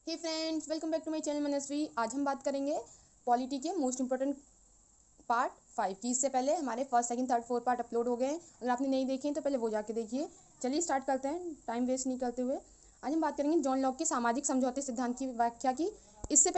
Hey friends, welcome back to my channel Manasvi. आज हम बात करेंगे पॉलिटी के मोस्ट इंपॉर्टेंट पार्ट 5 की। इससे पहले हमारे first second third fourth part upload हो गए हैं। अगर आपने नहीं देखे हैं तो पहले वो जाके देखिए। चलिए स्टार्ट करते हैं टाइम वेस्ट नहीं करते हुए। आज हम बात करेंगे जॉन लॉक के सामाजिक समझौते सिद्धांत की व्याख्या की। इससे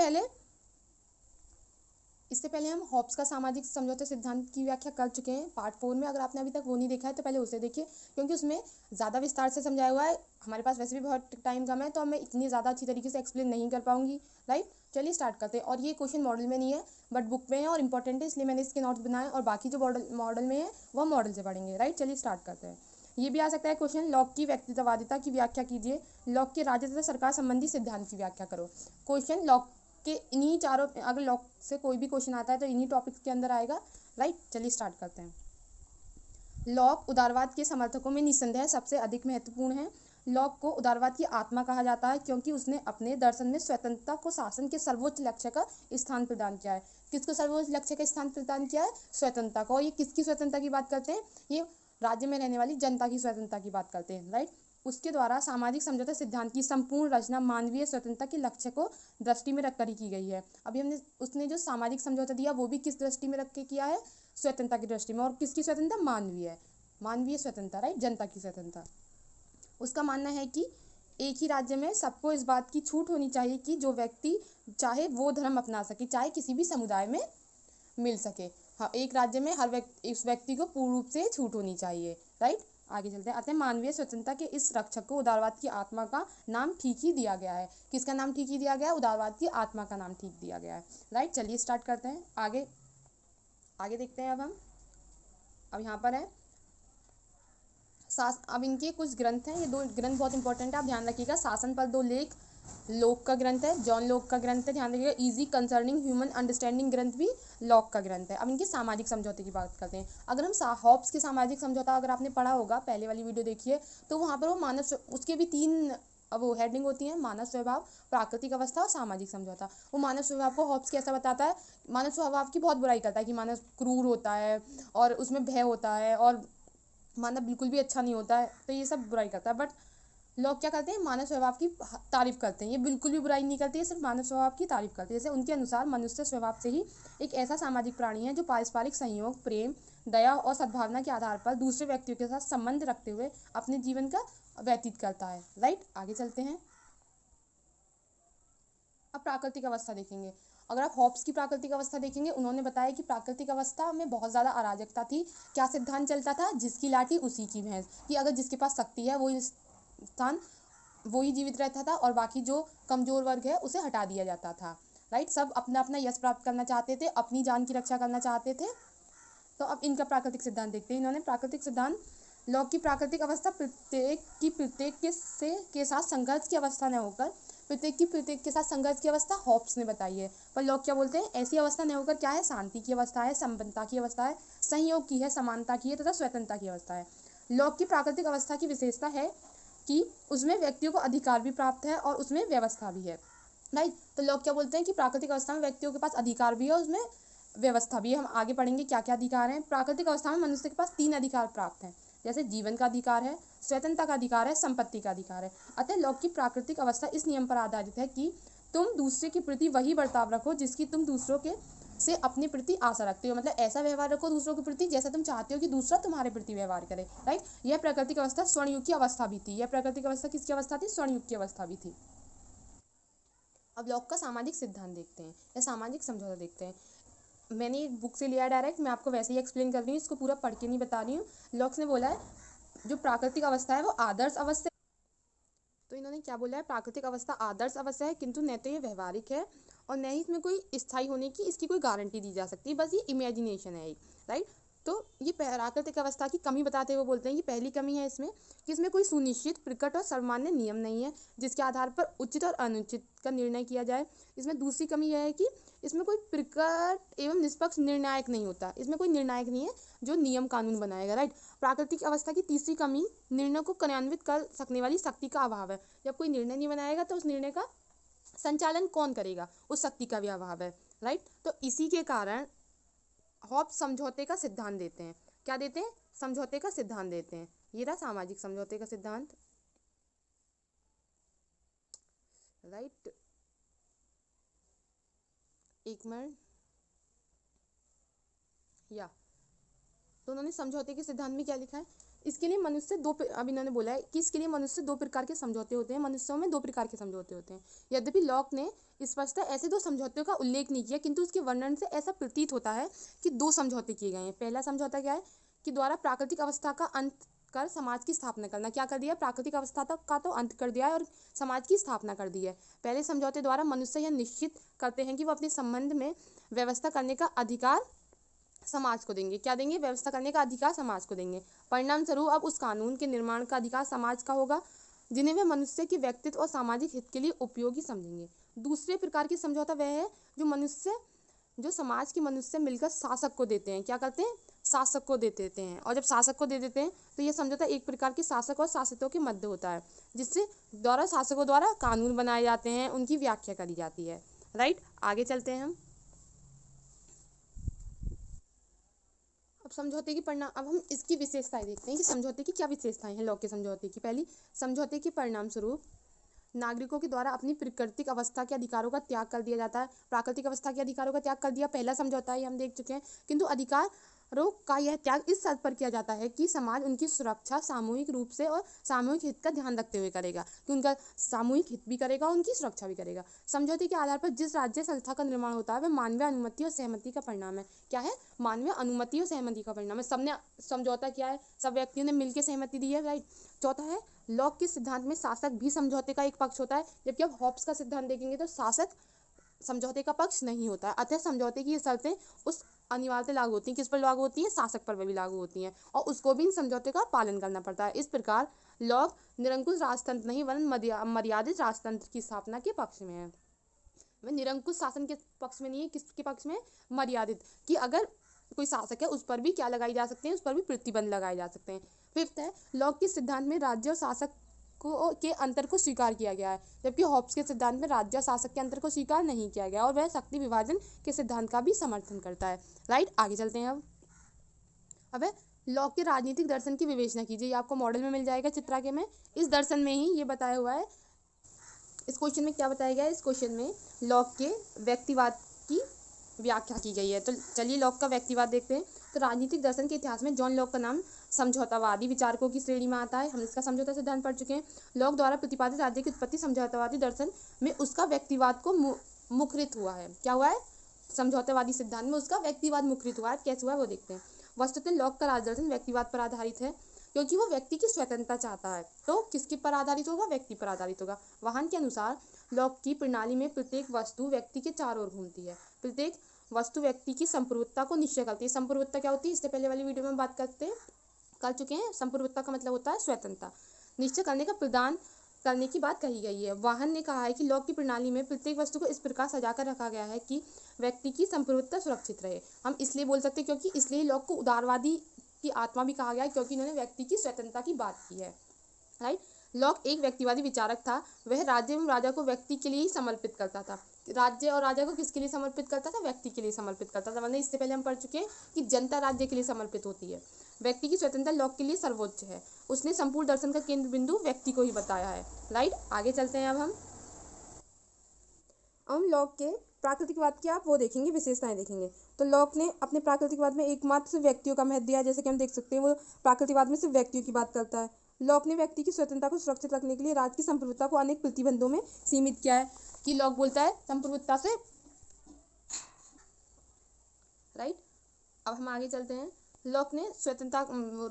पहले हम हॉब्स का सामाजिक समझौते सिद्धांत की व्याख्या कर चुके हैं पार्ट 4 में। अगर आपने अभी तक वो नहीं देखा है तो पहले उसे देखिए, क्योंकि उसमें ज़्यादा विस्तार से समझाया हुआ है। हमारे पास वैसे भी बहुत टाइम कम है तो मैं इतनी ज़्यादा अच्छी तरीके से एक्सप्लेन नहीं कर पाऊंगी, राइट। चलिए स्टार्ट करते हैं। और ये क्वेश्चन मॉडल में नहीं है बट बुक में है और इंपॉर्टेंट है, इसलिए मैंने इसके नोट्स बनाए। और बाकी जो मॉडल में है वह मॉडल से पढ़ेंगे, राइट। चलिए स्टार्ट करते हैं। ये भी आ सकता है क्वेश्चन, लॉक की व्यक्तित्ववादिता की व्याख्या कीजिए। लॉक के राज्य तथा सरकार संबंधी सिद्धांत की व्याख्या करो। क्वेश्चन लॉक कि इन्हीं चारों, अगर लॉक से कोई भी क्वेश्चन आता है तो इन्हीं टॉपिक्स के अंदर आएगा, राइट। चलिए स्टार्ट करते हैं। लॉक उदारवाद के समर्थकों में निस्संदेह सबसे अधिक महत्वपूर्ण है। लॉक को उदारवाद की आत्मा कहा जाता है क्योंकि उसने अपने दर्शन में स्वतंत्रता को शासन के सर्वोच्च लक्ष्य का स्थान प्रदान किया है। किसको सर्वोच्च लक्ष्य का स्थान प्रदान किया है? स्वतंत्रता को। और ये किसकी स्वतंत्रता की बात करते हैं? ये राज्य में रहने वाली जनता की स्वतंत्रता की बात करते हैं, राइट। उसके द्वारा सामाजिक समझौता सिद्धांत की संपूर्ण रचना मानवीय स्वतंत्रता के लक्ष्य को दृष्टि में रखकर ही की गई है। अभी हमने उसने जो सामाजिक समझौता दिया वो भी किस दृष्टि में रख के किया है? स्वतंत्रता की दृष्टि में। और किसकी स्वतंत्रता? मानवीय स्वतंत्रता, राइट, जनता की स्वतंत्रता। उसका मानना है कि एक ही राज्य में सबको इस बात की छूट होनी चाहिए कि जो व्यक्ति चाहे वो धर्म अपना सके, चाहे किसी भी समुदाय में मिल सके। हाँ, एक राज्य में हर इस व्यक्ति को पूर्ण रूप से छूट होनी चाहिए, राइट। आगे चलते हैं। आते हैं मानवीय स्वतंत्रता के इस रक्षक को उदारवाद की आत्मा का नाम ठीक ही दिया गया है। किसका नाम ठीक ही दिया गया है? उदारवाद की आत्मा का नाम ठीक दिया गया है, राइट। चलिए स्टार्ट करते हैं। आगे देखते हैं। अब यहाँ पर है अब इनके कुछ ग्रंथ हैं। ये दो ग्रंथ बहुत इंपॉर्टेंट है, आप ध्यान रखिएगा। शासन पर दो लेख लॉक का ग्रंथ है, जॉन लॉक का ग्रंथ है, ध्यान रखिएगा। इजी कंसर्निंग ह्यूमन अंडरस्टैंडिंग ग्रंथ भी लॉक का ग्रंथ है। अब इनके सामाजिक समझौते की बात करते हैं। अगर हम हॉब्स के सामाजिक समझौता अगर आपने पढ़ा होगा, पहले वाली वीडियो देखिए, तो वहाँ पर वो उसके भी तीन अब वो हेडिंग होती है: मानव स्वभाव, प्राकृतिक अवस्था और सामाजिक समझौता। वो मानव स्वभाव को हॉब्स कैसा बताता है? मानव स्वभाव की बहुत बुराई करता है कि मानव क्रूर होता है और उसमें भय होता है और मानव बिल्कुल भी अच्छा नहीं होता है, तो ये सब बुराई करता है। बट लोग क्या करते हैं? मानव स्वभाव की तारीफ करते हैं। ये बिल्कुल भी बुराई नहीं करते, ये सिर्फ मानव स्वभाव की तारीफ करते हैं। जैसे उनके अनुसार मनुष्य स्वभाव से ही एक ऐसा सामाजिक प्राणी है जो पारस्परिक सहयोग, प्रेम, दया और सद्भावना के आधार पर दूसरे व्यक्तियों के साथ संबंध रखते हुए अपने जीवन का व्यतीत करता है, राइट। आगे चलते हैं। अब प्राकृतिक अवस्था देखेंगे। अगर आप हॉब्स की प्राकृतिक अवस्था देखेंगे, उन्होंने बताया कि प्राकृतिक अवस्था में बहुत ज़्यादा अराजकता थी। क्या सिद्धांत चलता था? जिसकी लाठी उसी की भैंस, कि अगर जिसके पास शक्ति है वो स्थान वो ही जीवित रहता था और बाकी जो कमजोर वर्ग है उसे हटा दिया जाता था, राइट। सब अपना अपना यश प्राप्त करना चाहते थे, अपनी जान की रक्षा करना चाहते थे। तो अब इनका प्राकृतिक सिद्धांत देखते हैं। इन्होंने प्राकृतिक सिद्धांत लॉक की प्राकृतिक अवस्था प्रत्येक के साथ संघर्ष की अवस्था न होकर प्रत्येक के साथ संघर्ष की अवस्था हॉब्स ने बताई है। पर लोग क्या बोलते हैं? ऐसी अवस्था न होकर क्या है? शांति की अवस्था है, संपन्नता की अवस्था है, संयोग की है, समानता की है तथा स्वतंत्रता की अवस्था है। लॉक की प्राकृतिक अवस्था की विशेषता है कि उसमें व्यक्तियों को अधिकार भी प्राप्त है और उसमें व्यवस्था भी है, राइट। तो लोग क्या बोलते हैं कि प्राकृतिक अवस्था में व्यक्तियों के पास अधिकार भी है और उसमें व्यवस्था भी है। हम आगे पढ़ेंगे क्या क्या अधिकार हैं। प्राकृतिक अवस्था में मनुष्य के पास 3 अधिकार प्राप्त हैं, जैसे जीवन का अधिकार है, स्वतंत्रता का अधिकार है, संपत्ति का अधिकार है। अतः लॉक की प्राकृतिक अवस्था इस नियम पर आधारित है कि तुम दूसरे के प्रति वही बर्ताव रखो जिसकी तुम दूसरों के से अपने प्रति आशा रखते हो। मतलब ऐसा व्यवहार रखो दूसरों के प्रति जैसा तुम चाहते हो कि दूसरा तुम्हारे प्रति व्यवहार करे, राइट। यह प्राकृतिक अवस्था स्वर्णयुग की अवस्था भी थी। यह प्राकृतिक अवस्था किसकी अवस्था थी? स्वर्णयुग की अवस्था भी थी। अब लॉक का सामाजिक सिद्धांत देखते हैं या सामाजिक समझौता देखते हैं। मैंने एक बुक से लिया डायरेक्ट, मैं आपको वैसे ही एक्सप्लेन कर रही हूँ, इसको पूरा पढ़ के नहीं बता रही हूँ। लॉक्स ने बोला है जो प्राकृतिक अवस्था है वो आदर्श अवस्था। तो इन्होंने क्या बोला है? प्राकृतिक अवस्था आदर्श अवस्था है, किंतु न तो ये व्यवहारिक है और न ही इसमें कोई स्थायी होने की इसकी कोई गारंटी दी जा सकती है, बस ये इमेजिनेशन है, राइट। तो ये प्राकृतिक अवस्था की कमी बताते हुए बोलते हैं कि पहली कमी है इसमें कि इसमें कोई सुनिश्चित, प्रकट और सामान्य नियम नहीं है जिसके आधार पर उचित और अनुचित का निर्णय किया जाए। इसमें दूसरी कमी यह है कि इसमें कोई प्रकट एवं निष्पक्ष निर्णायक नहीं होता। इसमें कोई निर्णायक नहीं है जो नियम कानून बनाएगा, राइट। प्राकृतिक अवस्था की तीसरी कमी निर्णय को क्रियान्वित कर सकने वाली शक्ति का अभाव है। जब कोई निर्णय नहीं बनाएगा तो उस निर्णय का संचालन कौन करेगा? उस शक्ति का भी अभाव है, राइट। तो इसी के कारण हॉब्स समझौते का सिद्धांत देते हैं। क्या देते हैं? समझौते का सिद्धांत देते हैं। ये रहा सामाजिक समझौते का सिद्धांत, राइट। एक मिनट, या तो उन्होंने समझौते के सिद्धांत में क्या लिखा है, इसके लिए मनुष्य अब इन्होंने बोला है कि इसके लिए मनुष्य दो प्रकार के समझौते होते हैं, मनुष्यों में दो प्रकार के समझौते होते हैं। यद्यपि लॉक ने स्पष्टतः ऐसे दो समझौतों का उल्लेख नहीं किया, किंतु उसके वर्णन से ऐसा प्रतीत होता है कि दो समझौते किए गए हैं। पहला समझौता क्या है कि द्वारा प्राकृतिक अवस्था का अंत कर समाज की स्थापना करना। क्या कर दिया, प्राकृतिक अवस्था तक का तो अंत कर दिया है और समाज की स्थापना कर दी है। पहले समझौते द्वारा मनुष्य यह निश्चित करते हैं कि वो अपने संबंध में व्यवस्था करने का अधिकार समाज को देंगे। क्या देंगे, व्यवस्था करने का अधिकार समाज को देंगे। परिणाम स्वरूप अब उस कानून के निर्माण का अधिकार समाज का होगा जिन्हें वे मनुष्य के व्यक्तित्व और सामाजिक हित के लिए उपयोगी समझेंगे। दूसरे प्रकार की समझौता वह है जो समाज के मनुष्य मिलकर शासक को देते हैं। क्या करते हैं, शासक को दे देते हैं। और जब शासक को दे देते हैं तो यह समझौता एक प्रकार के शासक और शासितों के मध्य होता है, जिससे शासकों द्वारा कानून बनाए जाते हैं, उनकी व्याख्या करी जाती है। राइट, आगे चलते हैं हम। अब समझौते की परिणाम, अब हम इसकी विशेषताएं देखते हैं कि समझौते की क्या विशेषताएं हैं। लॉ के समझौते की पहली, समझौते के परिणाम स्वरूप नागरिकों के द्वारा अपनी प्राकृतिक अवस्था के अधिकारों का त्याग कर दिया जाता है। प्राकृतिक अवस्था के अधिकारों का त्याग कर दिया, पहला समझौता है, हम देख चुके हैं। किंतु अधिकारों का यह त्याग इस शर्त पर किया जाता है कि समाज उनकी सुरक्षा सामूहिक रूप से और सामूहिक हित का ध्यान रखते हुए करेगा, कि उनका सामूहिक हित भी करेगा, उनकी सुरक्षा भी करेगा। समझौते के आधार पर जिस राज्य संस्था का निर्माण होता है वह मानवीय अनुमति और सहमति का परिणाम है। क्या है, मानवीय अनुमति और सहमति का परिणाम है। सबने समझौता किया है, सब व्यक्तियों ने मिलकर सहमति दी है। राइट। चौथा है, लॉक के सिद्धांत में शासक भी समझौते का एक पक्ष होता है, जबकि अब हॉब्स का सिद्धांत देखेंगे तो शासक समझौते का पक्ष नहीं होता है। अतः समझौते की ये शर्तें उस अनिवार्यता लागू होती हैं, किस पर लागू होती है, शासक पर भी लागू होती हैं, और उसको भी इन समझौते का पालन करना पड़ता है। इस प्रकार लॉक निरंकुश राजतंत्र नहीं वरन मर्यादित राजतंत्र की स्थापना के पक्ष में है। वह निरंकुश शासन के पक्ष में नहीं है, किसके पक्ष में, मर्यादित, कि अगर कोई शासक है उस पर भी क्या लगाई जा सकते हैं, उस पर भी प्रतिबंध लगाए जा सकते हैं। फिफ्थ है, लॉक के सिद्धांत में राज्य और शासक के अंतर को स्वीकार किया गया है, जबकि हॉब्स के सिद्धांत में राज्य और शासक के अंतर को स्वीकार नहीं किया गया, और वह शक्ति विभाजन के सिद्धांत का भी समर्थन करता है। राइट, आगे चलते हैं अब लॉक के राजनीतिक दर्शन की विवेचना कीजिए। ये आपको मॉडल में मिल जाएगा चित्राके में। इस दर्शन में ही ये बताया हुआ है, इस क्वेश्चन में क्या बताया गया है, इस क्वेश्चन में लॉक के व्यक्तिवाद की व्याख्या की गई है। तो चलिए लॉक का व्यक्तिवाद देखते हैं। तो राजनीतिक दर्शन के इतिहास में जॉन लॉक का नाम समझौतावादी विचारकों की श्रेणी में आता है। हम इसका समझौता सिद्धांत पढ़ चुके हैं। लॉक द्वारा प्रतिपादित राज्य की उत्पत्ति समझौतावादी दर्शन में उसका व्यक्तिवाद को मुखरित हुआ है। क्या हुआ है, समझौतावादी सिद्धांत में उसका व्यक्तिवाद मुखरित हुआ है। कैसे हुआ है वो देखते हैं। वस्तुतः लॉक का राज दर्शन व्यक्तिवाद पर आधारित है, क्योंकि वो व्यक्ति की स्वतंत्रता चाहता है। तो किसके पर आधारित होगा, व्यक्ति पर आधारित होगा। वाहन के अनुसार लॉक की प्रणाली में प्रत्येक वस्तु व्यक्ति के चारों ओर घूमती है। प्रत्येक वस्तु व्यक्ति की संप्रभुता को निश्चय करती है। संप्रभुता क्या होती है, इससे पहले वाली वीडियो में बात कर चुके हैं। संप्रभुता का मतलब होता है स्वतंत्रता, निश्चय करने का प्रदान करने की बात कही गई है। वाहन ने कहा है कि लॉक की प्रणाली में प्रत्येक वस्तु को इस प्रकार सजाकर रखा गया है कि व्यक्ति की संप्रभुता सुरक्षित रहे। हम इसलिए बोल सकते हैं क्योंकि इसलिए लॉक को उदारवादी की आत्मा भी कहा गया है, क्योंकि इन्होंने व्यक्ति की स्वतंत्रता की बात की है। राइट। लॉक एक व्यक्तिवादी विचारक था। वह राज्य एवं राजा को व्यक्ति के लिए ही समर्पित करता था। राज्य और राजा को किसके लिए समर्पित करता था, व्यक्ति के लिए समर्पित करता था। वरना इससे पहले हम पढ़ चुके हैं कि जनता राज्य के लिए समर्पित होती है। व्यक्ति की स्वतंत्रता लॉक के लिए सर्वोच्च है। उसने संपूर्ण दर्शन का केंद्र बिंदु व्यक्ति को ही बताया है। राइट, आगे चलते हैं। अब हम लॉक के प्राकृतिकवाद की आप वो देखेंगे, विशेषताएं देखेंगे। तो लॉक ने अपने प्राकृतिकवाद में एकमात्र व्यक्तियों का महत्व दिया। जैसे कि हम देख सकते हैं वो प्राकृतिकवाद में सिर्फ व्यक्तियों की बात करता है। लॉक ने व्यक्ति की स्वतंत्रता को सुरक्षित रखने के लिए राज्य की संप्रभुता को अनेक प्रतिबंधों में सीमित किया है। कि लॉक बोलता है संप्रभुता से। राइट, अब हम आगे चलते हैं। लॉक ने स्वतंत्रता,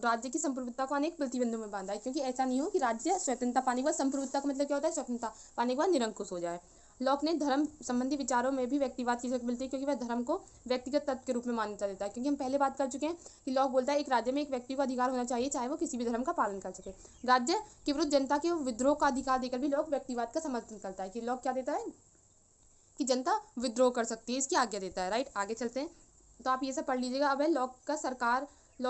राज्य की संप्रभुता को अनेक प्रतिबंधों में बांधा है, क्योंकि ऐसा नहीं हो कि राज्य स्वतंत्रता पाने के बाद, संप्रभुता का मतलब क्या होता है, स्वतंत्रता पाने के बाद निरंकुश हो जाए। लॉक ने धर्म संबंधी विचारों में भी व्यक्तिवाद की जगह मिलती है, क्योंकि वह धर्म को व्यक्तिगत तत्व के रूप में मान्यता देता है। क्योंकि हम पहले बात कर चुके हैं कि लॉक बोलता है एक राज्य में एक व्यक्ति को अधिकार होना चाहिए, चाहे वो किसी भी धर्म का पालन कर सके। राज्य के विरुद्ध जनता के विद्रोह का अधिकार देकर भी लॉक व्यक्तिवाद का समर्थन करता है। कि लॉक क्या देता है, कि जनता विद्रोह कर सकती है, इसकी आज्ञा देता है। राइट, आगे चलते हैं। तो आप ये सब पढ़ लीजिएगा। अब है लॉक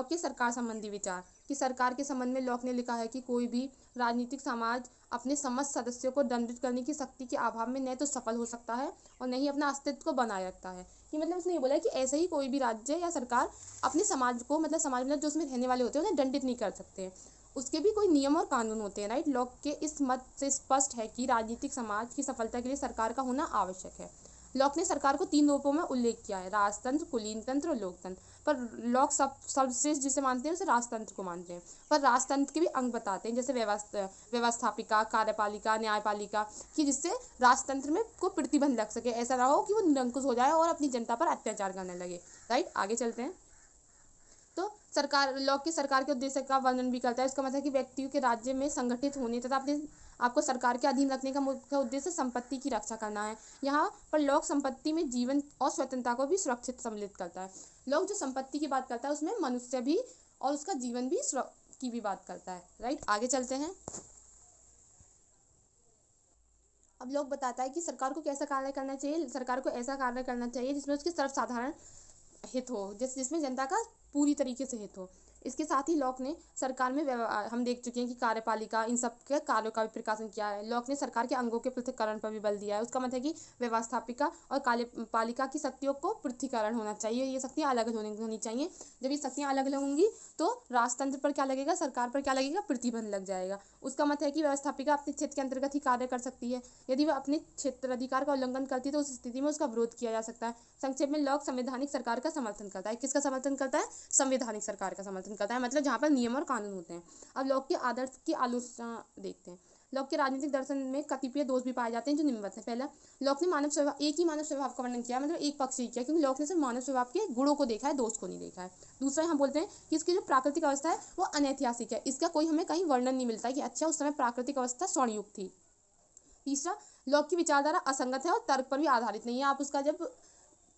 के सरकार संबंधी विचार। कि सरकार के संबंध में लॉक ने लिखा है कि कोई भी राजनीतिक समाज अपने समस्त सदस्यों को दंडित करने की शक्ति के अभाव में न तो सफल हो सकता है और न ही अपना अस्तित्व को बनाए रखता है। कि मतलब उसने ये बोला है कि ऐसे ही कोई भी राज्य या सरकार अपने समाज को, मतलब समाज में जो उसमें रहने वाले होते हैं उन्हें दंडित नहीं कर सकते। उसके भी कोई नियम और कानून होते हैं। राइट, लॉक के इस मत से स्पष्ट है कि राजनीतिक समाज की सफलता के लिए सरकार का होना आवश्यक है। लॉक ने सरकार को 3 रूपों में उल्लेख किया है, राजतंत्र, कुलीन तंत्र और लोकतंत्र। पर लॉक सर्वश्रेष्ठ जिसे मानते हैं उसे राजतंत्र को मानते हैं। पर राजतंत्र के भी अंग बताते हैं, जैसे व्यवस्थापिका, कार्यपालिका, न्यायपालिका, कि जिससे राजतंत्र में को प्रतिबंध लग सके, ऐसा ना हो कि वो निरंकुश हो जाए और अपनी जनता पर अत्याचार करने लगे। राइट, आगे चलते हैं। तो सरकार लॉक की सरकार के उद्देश्य का वर्णन भी करता है। इसका मतलब है कि व्यक्तियों के राज्य में संगठित होने तथा अपने आपको सरकार के अधीन रखने का मुख्य उद्देश्य संपत्ति की रक्षा करना है। यहाँ पर लॉक संपत्ति में जीवन और स्वतंत्रता को भी सुरक्षित सम्मिलित करता है। लॉक जो संपत्ति की बात करता है उसमें मनुष्य भी और उसका जीवन भी की भी बात करता है। राइट, आगे चलते हैं। अब लॉक बताता है कि सरकार को कैसा कार्य करना चाहिए। सरकार को ऐसा कार्य करना चाहिए जिसमें उसके सर्वसाधारण हित हो, जिसमें जनता का पूरी तरीके से हित हो। इसके साथ ही लॉक ने सरकार में हम देख चुके हैं कि कार्यपालिका इन सब के कार्यों का भी प्रकाशन किया है। लॉक ने सरकार के अंगों के पृथक्करण पर भी बल दिया है। उसका मतलब है कि व्यवस्थापिका और कार्यपालिका की शक्तियों को पृथक्करण होना चाहिए, ये शक्तियाँ अलग अलग होनी चाहिए। जब ये शक्तियाँ अलग अलग होंगी तो राजतंत्र पर क्या लगेगा, सरकार पर क्या लगेगा, प्रतिबंध लग जाएगा। उसका मतलब है कि व्यवस्थापिका अपने क्षेत्र के अंतर्गत ही कार्य कर सकती है। यदि वह अपने क्षेत्र अधिकार का उल्लंघन करती है तो उस स्थिति में उसका विरोध किया जा सकता है। संक्षेप में लॉक संवैधानिक सरकार का समर्थन करता है। किसका समर्थन करता है, संवैधानिक सरकार का समर्थन करता है, मतलब जहाँ पर नियम और कानून होते हैं। अब लॉक के आदर्श की आलोचना देखते हैं। लॉक के राजनीतिक दर्शन में कतिपय दोष भी पाए जाते हैं जो निम्नवत है। पहला, लॉक ने एक ही मानव स्वभाव का वर्णन किया, मतलब एक पक्ष ही किया, क्योंकि लॉक ने सिर्फ मानव स्वभाव के गुणों को देखा है, दोष को नहीं देखा है। दूसरा, हम बोलते हैं कि इसकी जो प्राकृतिक अवस्था है वो अनैतिहासिक है, इसका कोई हमें कहीं वर्णन नहीं मिलता है कि अच्छा उस समय प्राकृतिक अवस्था स्वर्णयुग थी। तीसरा, लॉक की विचारधारा असंगत है और तर्क पर भी आधारित नहीं है। आप उसका जब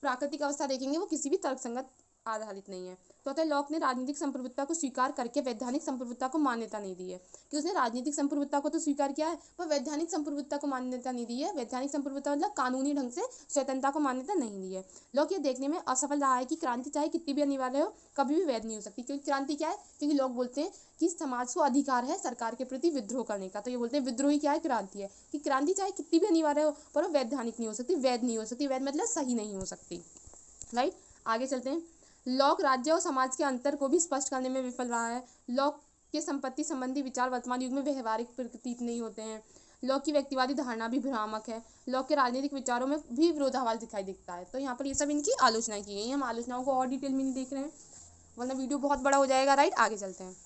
प्राकृतिक अवस्था देखेंगे वो किसी भी तर्कसंगत आधारित नहीं है। चौथा, लॉक ने राजनीतिक संप्रभुता को स्वीकार करके वैधानिक संप्रभुता को मान्यता नहीं दी है, कि उसने राजनीतिक संप्रभुता को तो स्वीकार किया है पर वैधानिक संप्रभुता को मान्यता नहीं दी है। वैधानिक संप्रभुता मतलब कानूनी ढंग से स्वतंत्रता को मान्यता नहीं दी है। लॉक ये देखने में असफल रहा है कि क्रांति चाहे कितनी भी अनिवार्य हो कभी भी वैध नहीं हो सकती। क्योंकि क्रांति क्या है, क्योंकि लोग बोलते हैं कि समाज को अधिकार है सरकार के प्रति विद्रोह करने का, तो ये बोलते हैं विद्रोही क्या है, क्रांति है। कि क्रांति चाहे कितनी भी अनिवार्य हो पर वो वैधानिक नहीं हो सकती, वैध नहीं हो सकती। वैध मतलब सही नहीं हो सकती। राइट, आगे चलते हैं। लॉक राज्य और समाज के अंतर को भी स्पष्ट करने में विफल रहा है। लॉक के संपत्ति संबंधी विचार वर्तमान युग में व्यवहारिक प्रतीत नहीं होते हैं। लॉक की व्यक्तिवादी धारणा भी भ्रामक है। लॉक के राजनीतिक विचारों में भी विरोधाभास दिखाई देता है। तो यहाँ पर ये सब इनकी आलोचना की गई है। हम आलोचनाओं को और डिटेल में नहीं देख रहे हैं वरना वीडियो बहुत बड़ा हो जाएगा। राइट, आगे चलते हैं।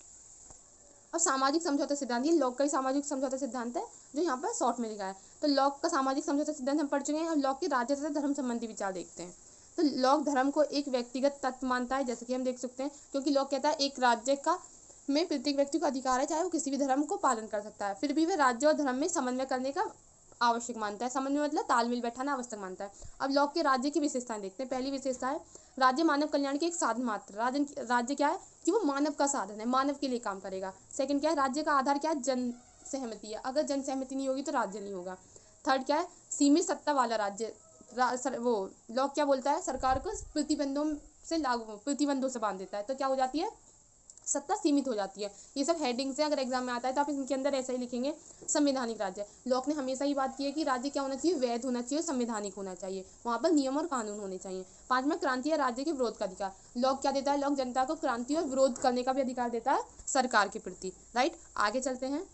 अब सामाजिक समझौता सिद्धांत, ये लॉक का ही सामाजिक समझौता सिद्धांत है जो यहाँ पर शॉर्ट में लिखा है। तो लॉक का सामाजिक समझौता सिद्धांत हम पढ़ चुके हैं। अब लॉक के राज्य तथा धर्म संबंधी विचार देखते हैं। तो लॉक धर्म को एक व्यक्तिगत तत्व मानता है, जैसे कि हम देख सकते हैं, क्योंकि लॉक कहता है एक राज्य का में प्रत्येक व्यक्ति को अधिकार है चाहे वो किसी भी धर्म को पालन कर सकता है। फिर भी वह राज्य और धर्म में समन्वय करने का आवश्यक मानता है। समन्वय मतलब तालमेल बैठाना आवश्यक मानता है। अब लॉक के राज्य की विशेषताएं देखते हैं। पहली विशेषता है राज्य मानव कल्याण के एक साधन मात्र। राज्य क्या है कि वो मानव का साधन है, मानव के लिए काम करेगा। सेकंड क्या है, राज्य का आधार क्या है, जन सहमति है। अगर जन सहमति नहीं होगी तो राज्य नहीं होगा। थर्ड क्या है, सीमित सत्ता वाला राज्य। वो लॉक क्या बोलता है, सरकार को प्रतिबंधों से बांध देता है, तो क्या हो जाती है, सत्ता सीमित हो जाती है। ये सब हेडिंग से अगर एग्जाम में आता है तो आप इनके अंदर ऐसा ही लिखेंगे, संवैधानिक राज्य। लॉक ने हमेशा ही बात की है कि राज्य क्या होना चाहिए, वैध होना चाहिए, संवैधानिक होना चाहिए, वहाँ पर नियम और कानून होने चाहिए। पांचवा, क्रांति या राज्य के विरोध का अधिकार। लॉक क्या देता है, लॉक जनता को क्रांति और विरोध करने का भी अधिकार देता है सरकार के प्रति। राइट, आगे चलते हैं।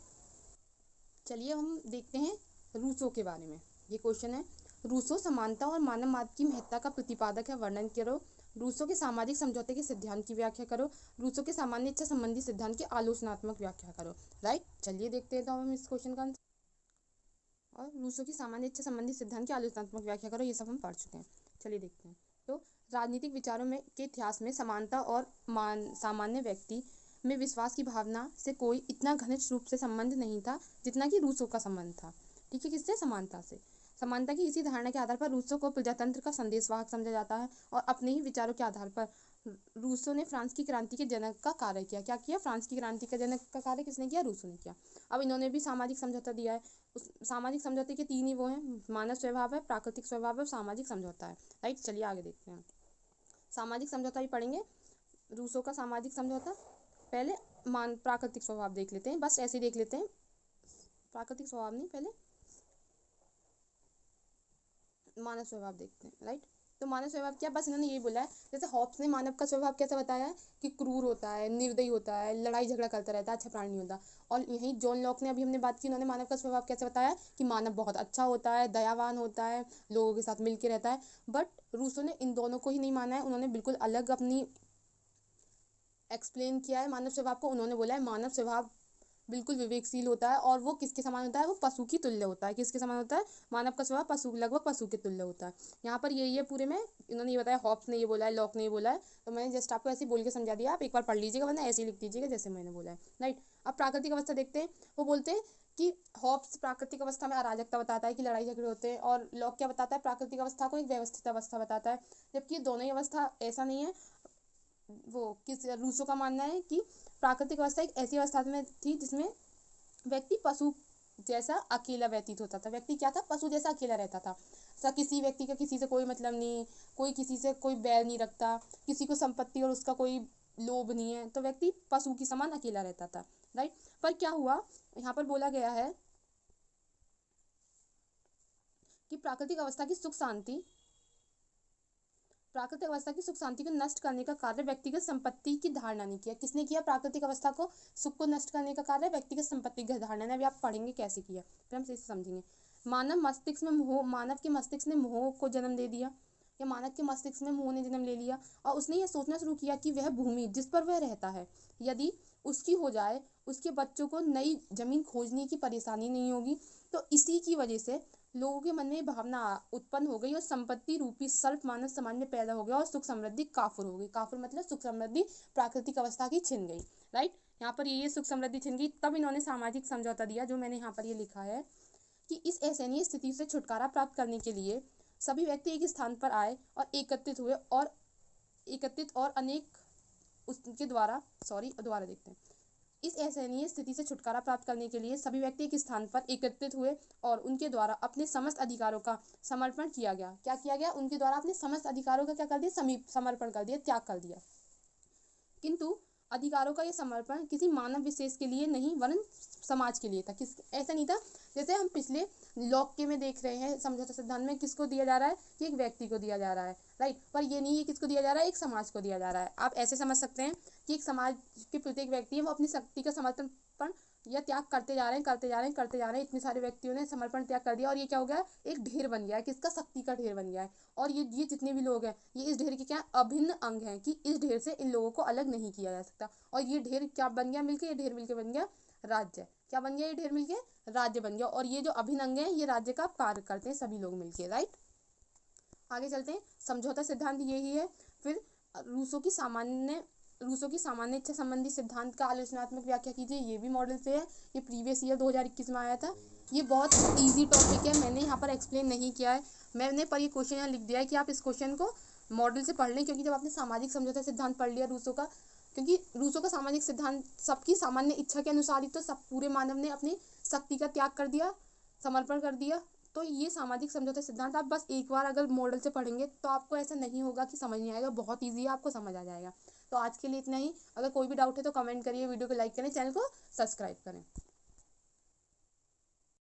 चलिए हम देखते हैं रूसो के बारे में। ये क्वेश्चन है, रूसो समानता और मानववाद की महत्ता का प्रतिपादक है, वर्णन करो। रूसो के सामाजिक समझौते के सिद्धांत की व्याख्या करो। रूसो के सामान्य इच्छा संबंधी सिद्धांत की आलोचनात्मक व्याख्या करो। राइट, चलिए देखते हैं तो हम इस क्वेश्चन का आंसर। और रूसो की सामान्य इच्छा संबंधी सिद्धांत की आलोचनात्मक व्याख्या करो, ये सब हम पढ़ चुके हैं। चलिए देखते हैं। तो राजनीतिक विचारों में के इतिहास में समानता और सामान्य व्यक्ति में विश्वास की भावना से कोई इतना घनिष्ठ रूप से संबंध नहीं था जितना कि रूसो का संबंध था। ठीक है, किससे, समानता से। समानता की इसी धारणा के आधार पर रूसो को प्रजातंत्र का संदेशवाहक समझा जाता है और अपने ही विचारों के आधार पर रूसो ने फ्रांस की क्रांति के जनक का कार्य किया। क्या किया, फ्रांस की क्रांति का जनक का कार्य किसने किया, रूसो ने किया। अब इन्होंने भी सामाजिक समझौता दिया है। उस सामाजिक समझौते के 3 ही वो हैं, मानव स्वभाव है, प्राकृतिक स्वभाव है और सामाजिक समझौता है। राइट, चलिए आगे देखते हैं। सामाजिक समझौता भी पढ़ेंगे, रूसो का सामाजिक समझौता। पहले प्राकृतिक स्वभाव देख लेते हैं, बस ऐसे ही देख लेते हैं, प्राकृतिक स्वभाव नहीं, पहले मानव स्वभाव देखते हैं। राइट, तो मानव स्वभाव क्या, बस इन्होंने यही बोला है। जैसे हॉब्स ने मानव का स्वभाव कैसा बताया है कि क्रूर होता है, निर्दयी होता है, लड़ाई झगड़ा करता रहता है, अच्छा प्राणी नहीं होता। और यही जॉन लॉक ने, अभी हमने बात की, उन्होंने मानव का स्वभाव कैसे बताया कि मानव बहुत अच्छा होता है, दयावान होता है, लोगों के साथ मिलकर रहता है। बट रूसो ने इन दोनों को ही नहीं माना है, उन्होंने बिल्कुल अलग अपनी एक्सप्लेन किया है मानव स्वभाव को। उन्होंने बोला है मानव स्वभाव बिल्कुल विवेकशील होता है और वो किसके समान होता है, वो पशु की तुल्य होता है। किसके समान होता है, मानव का स्वभाव पशु, लगभग पशु के तुल्य होता है। यहाँ पर यही है पूरे में, इन्होंने ये बताया, हॉब्स ने ये बोला है, लॉक ने ये बोला है। तो मैंने जस्ट आपको ऐसे ही बोल के समझा दिया, आप एक बार पढ़ लीजिएगा, वरना ऐसे ही लिख दीजिएगा जैसे मैंने बोला है, राइट। अब प्राकृतिक अवस्था देखते हैं। वो बोलते हैं कि हॉब्स प्राकृतिक अवस्था में अराजकता बताता है कि लड़ाई झगड़े होते हैं, और लॉक क्या बताता है, प्राकृतिक अवस्था को एक व्यवस्थित अवस्था बताता है। जबकि ये दोनों ही अवस्था ऐसा नहीं है। वो किस रूसो का मानना है कि प्राकृतिक अवस्था एक ऐसी अवस्था में थी जिसमें व्यक्ति पशु जैसा अकेला व्यतीत होता था। व्यक्ति क्या था, पशु जैसा अकेला रहता था। किसी व्यक्ति का किसी से कोई मतलब नहीं, कोई किसी से कोई बैर नहीं रखता, किसी को संपत्ति और उसका कोई लोभ नहीं है, तो व्यक्ति पशु की समान अकेला रहता था, राइट। पर क्या हुआ, यहाँ पर बोला गया है कि प्राकृतिक अवस्था की सुख शांति को नष्ट करने का कार्य व्यक्तिगत संपत्ति की धारणा ने किया। किसने किया, प्राकृतिक अवस्था को, सुख को नष्ट करने का कार्य व्यक्तिगत संपत्ति की धारणा ने। अभी आप पढ़ेंगे कैसे किया, फिर हम इसे समझेंगे। मानव के मस्तिष्क ने मोह को जन्म दे दिया, या मानव के मस्तिष्क में मोह ने जन्म ले लिया, और उसने ये सोचना शुरू किया कि वह भूमि जिस पर वह रहता है यदि उसकी हो जाए, उसके बच्चों को नई जमीन खोजने की परेशानी नहीं होगी। तो इसी की वजह से लोगों के मन में भावना उत्पन्न हो गई और संपत्ति रूपी सर्प मानव समाज में पैदा हो गया और सुख समृद्धि काफुर हो गई। काफुर मतलब सुख समृद्धि प्राकृतिक अवस्था की छिन गई, राइट। यहाँ पर ये सुख समृद्धि छिन गई, तब इन्होंने सामाजिक समझौता दिया, जो मैंने यहाँ पर ये लिखा है कि इस असहनीय स्थिति से छुटकारा प्राप्त करने के लिए सभी व्यक्ति एक स्थान पर आए और एकत्रित और अनेक उसके द्वारा दोबारा देखते हैं। इस असहनीय स्थिति से छुटकारा प्राप्त करने के लिए सभी व्यक्ति एक स्थान पर एकत्रित हुए और उनके द्वारा अपने समस्त अधिकारों का समर्पण किया गया। क्या किया गया, उनके द्वारा अपने समस्त अधिकारों का क्या कर दिया, समर्पण कर दिया, त्याग कर दिया। किंतु अधिकारों का ये समर्पण किसी मानव विशेष के लिए नहीं वरन समाज के लिए था। ऐसा नहीं था जैसे हम पिछले लॉक के में देख रहे हैं, समझौता सिद्धांत में किसको दिया जा रहा है कि एक व्यक्ति को दिया जा रहा है, राइट। पर ये नहीं है किसको दिया जा रहा है, एक समाज को दिया जा रहा है। आप ऐसे समझ सकते हैं कि एक समाज के प्रत्येक व्यक्ति है वो अपनी शक्ति का समर्पण या त्याग करते जा रहे हैं। इतने सारे व्यक्तियों ने समर्पण त्याग कर दिया और ये क्या हो गया, एक ढेर बन गया है, किसका, शक्ति का ढेर बन गया है। और ये जितने भी लोग हैं ये इस ढेर के क्या अभिन्न अंग हैं कि इस ढेर से इन लोगों को अलग नहीं किया जा सकता। और ये ढेर क्या बन गया मिलके, ये ढेर मिलके बन गया राज्य। क्या बन गया, ये ढेर मिलके राज्य बन गया। और ये जो अभिन्न अंग है ये राज्य का कार्य करते हैं सभी लोग मिलके, राइट। आगे चलते हैं, समझौता सिद्धांत यही है। फिर रूसो की सामान्य इच्छा संबंधी सिद्धांत का आलोचनात्मक व्याख्या कीजिए। ये भी मॉडल से है, ये प्रीवियस ईयर 2021 में आया था। ये बहुत इजी टॉपिक है, मैंने यहाँ पर एक्सप्लेन नहीं किया है, मैंने पर ये क्वेश्चन यहाँ लिख दिया है कि आप इस क्वेश्चन को मॉडल से पढ़ लें। क्योंकि जब आपने सामाजिक समझौता सिद्धांत पढ़ लिया रूसो का, क्योंकि रूसो का सामाजिक सिद्धांत सबकी सामान्य इच्छा के अनुसार ही, तो सब पूरे मानव ने अपनी शक्ति का त्याग कर दिया, समर्पण कर दिया। तो ये सामाजिक समझौता सिद्धांत आप बस एक बार अगर मॉडल से पढ़ेंगे तो आपको ऐसा नहीं होगा कि समझ नहीं आएगा, बहुत ईजी है, आपको समझ आ जाएगा। तो आज के लिए इतना ही। अगर कोई भी डाउट है तो कमेंट करिए, वीडियो को लाइक करें, चैनल को सब्सक्राइब करें।